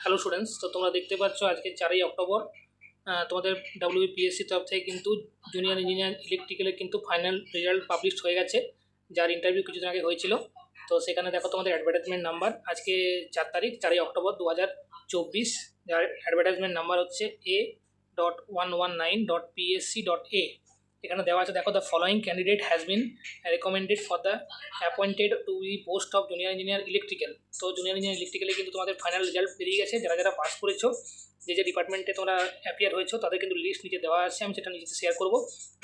Hello students, তো তোমরা দেখতে পাচ্ছ আজকে 4ই অক্টোবর তোমাদের WBPSC তরফ থেকে কিন্তু জুনিয়র ইঞ্জিনিয়ার ইলেকট্রিক্যালের কিন্তু ফাইনাল রেজাল্ট পাবলিশ হয়ে গেছে, যার ইন্টারভিউ কিছুদিন আগে হয়েছিল। তো সেখানে দেখো তোমাদের অ্যাডভার্টাইজমেন্ট নাম্বার আজকে 4 তারিখ 4ই অক্টোবর 2024, যার অ্যাডভার্টাইজমেন্ট নাম্বার হচ্ছে A.119.PSC.A। এখানে দেওয়া আছে, দেখো, the following candidate has been recommended for the appointed to the post of junior engineer electrical. তো জুনিয়র ইঞ্জিনিয়ার ইলেকট্রিক্যালে কিন্তু তোমাদের ফাইনাল রেজাল্ট বেরিয়ে গেছে। যারা যারা পাস করেছো, যে ডিপার্টমেন্টে তোমরা অ্যাপিয়ার হয়েছো, তাদের কিন্তু লিস্ট নিচে দেওয়া আছে, আমি সেটা নিচে শেয়ার করবো।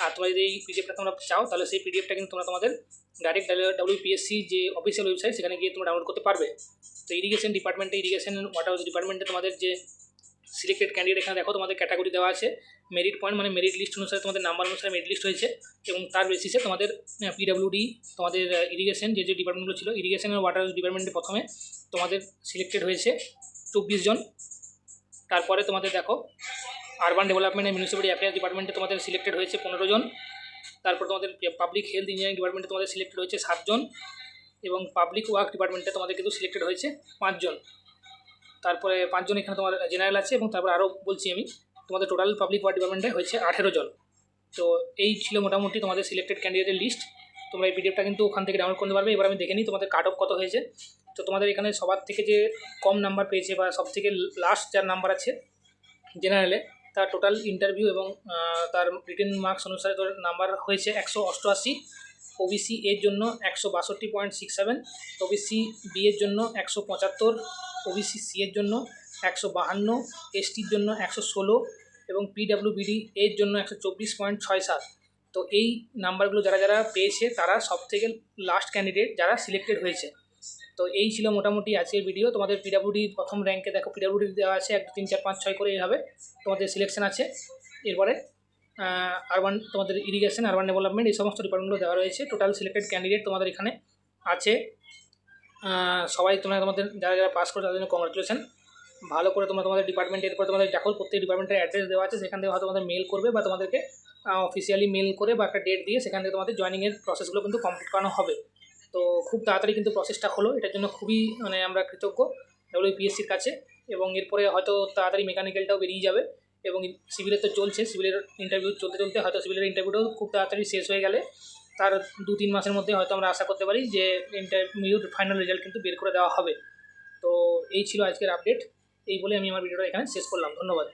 আর তোমরা যদি এই পিডিএফটা তোমরা চাও, তাহলে সেই পিডিএফটা কিন্তু তোমরা তোমাদের ডাইরেক্ট WBPSC যে অফিসিয়াল ওয়েবসাইট, সেখানে গিয়ে তোমরা ডাউনলোড করতে পারবে। তো ইরিগেশন ডিপার্টমেন্টে, ইরিগেশন ওয়াটার ডিপার্টমেন্টে তোমাদের যে সিলেক্টেড ক্যান্ডিডেট, এখানে দেখো তোমাদের ক্যাটাগরি দেওয়া আছে, মেরিট পয়েন্ট মানে মেরিট লিস্ট অনুসারে তোমাদের নাম্বার অনুসারে মেরিট লিস্ট হয়েছে, এবং তার বেসিসে তোমাদের PWD তোমাদের ইরিগেশন যে ডিপার্টমেন্টগুলো ছিল, ইরিগেশন আর ওয়াটার ডিপার্টমেন্টে প্রথমে তোমাদের সিলেক্টেড হয়েছে 24 জন। তারপরে তোমাদের দেখো urban development and municipality affairs ডিপার্টমেন্টে তোমাদের সিলেক্টেড হয়েছে 15 জন। তারপর তোমাদের পাবলিক হেলথ ইঞ্জিনিয়ারিং ডিপার্টমেন্টে তোমাদের সিলেক্টেড হয়েছে 7 জন, এবং পাবলিক ওয়ার্ক ডিপার্টমেন্টে তোমাদের কিন্তু সিলেক্টেড হয়েছে 5 জন। তারপরে 5 জন এখানে তোমার জেনারেল আছে, এবং তারপর আরও বলছি আমি, তোমাদের টোটাল পাবলিক ওয়ার্ক ডিপার্টমেন্টে হয়েছে 18 জন। তো এই ছিল মোটামুটি তোমাদের সিলেক্টেড ক্যান্ডিডেটের লিস্ট। তোমরা এই পিডিএফটা কিন্তু ওখান থেকে ডাউনলোড করতে পারবে। এবার আমি দেখে নিই তোমাদের কাট অফ কত হয়েছে। তো তোমাদের এখানে সবার থেকে যে কম নাম্বার পেয়েছে, বা সব থেকে লাস্ট যার নাম্বার আছে জেনারেলে, তার টোটাল ইন্টারভিউ এবং তার রিটেন মার্কস অনুসারে তোর নাম্বার হয়েছে 188। OBC এর জন্য 162.67, OBC বি এর জন্য 175, OBC সি এর জন্য 152, STর জন্য 116, এবং PWBD এর জন্য 124.67। তো এই নাম্বারগুলো যারা যারা পেয়েছে, তারা সব থেকে লাস্ট ক্যান্ডিডেট যারা সিলেক্টেড হয়েছে। তো এই ছিল মোটামুটি আজকের ভিডিও। তোমাদের PWD প্রথম র্যাঙ্কে দেখো, PWD দেওয়া আছে 1 2 3 4 5 6 করে এইভাবে তোমাদের সিলেকশন আছে। এরপরে আরবান, তোমাদের ইরিগেশন, আরবান ডেভেলপমেন্ট, এই সমস্ত ডিপার্টমেন্টগুলো দেওয়া রয়েছে। টোটাল সিলেক্টেড ক্যান্ডিডেট তোমাদের এখানে আছে সবাই। তোমরা তোমাদের যারা যারা পাস করে, তাদের জন্য কংগ্রাচুলেশন। ভালো করে তোমরা তোমাদের ডিপার্টমেন্টে, এরপর তোমাদের দেখো প্রত্যেক ডিপার্টমেন্টের অ্যাড্রেস দেওয়া আছে, সেখান থেকে হয়তো তোমাদের মেল করবে, বা তোমাদেরকে অফিসিয়ালি মেল করে বা একটা ডেট দিয়ে সেখান থেকে তোমাদের জয়েনিংয়ের প্রসেসগুলো কিন্তু কমপ্লিট করানো হবে। তো খুব তাড়াতাড়ি কিন্তু প্রসেসটা হলো, এটার জন্য খুবই আমরা কৃতজ্ঞ WBPSCর কাছে। এবং এরপরে হয়তো তাড়াতাড়ি মেকানিক্যালটাও বেরিয়ে যাবে, এবং সিভিলের তো চলছে, সিভিলের ইন্টারভিউ চলতে চলতে হয়তো সিভিলের ইন্টারভিউটাও খুব তাড়াতাড়ি শেষ হয়ে গেলে, তার 2-3 মাসের মধ্যে হয়তো আমরা আশা করতে পারি যে ইন্টারভিউর ফাইনাল রেজাল্ট কিন্তু বের করে দেওয়া হবে। তো এই ছিল আজকের আপডেট। এই বলে আমি আমার ভিডিওটা এখানে শেষ করলাম। ধন্যবাদ।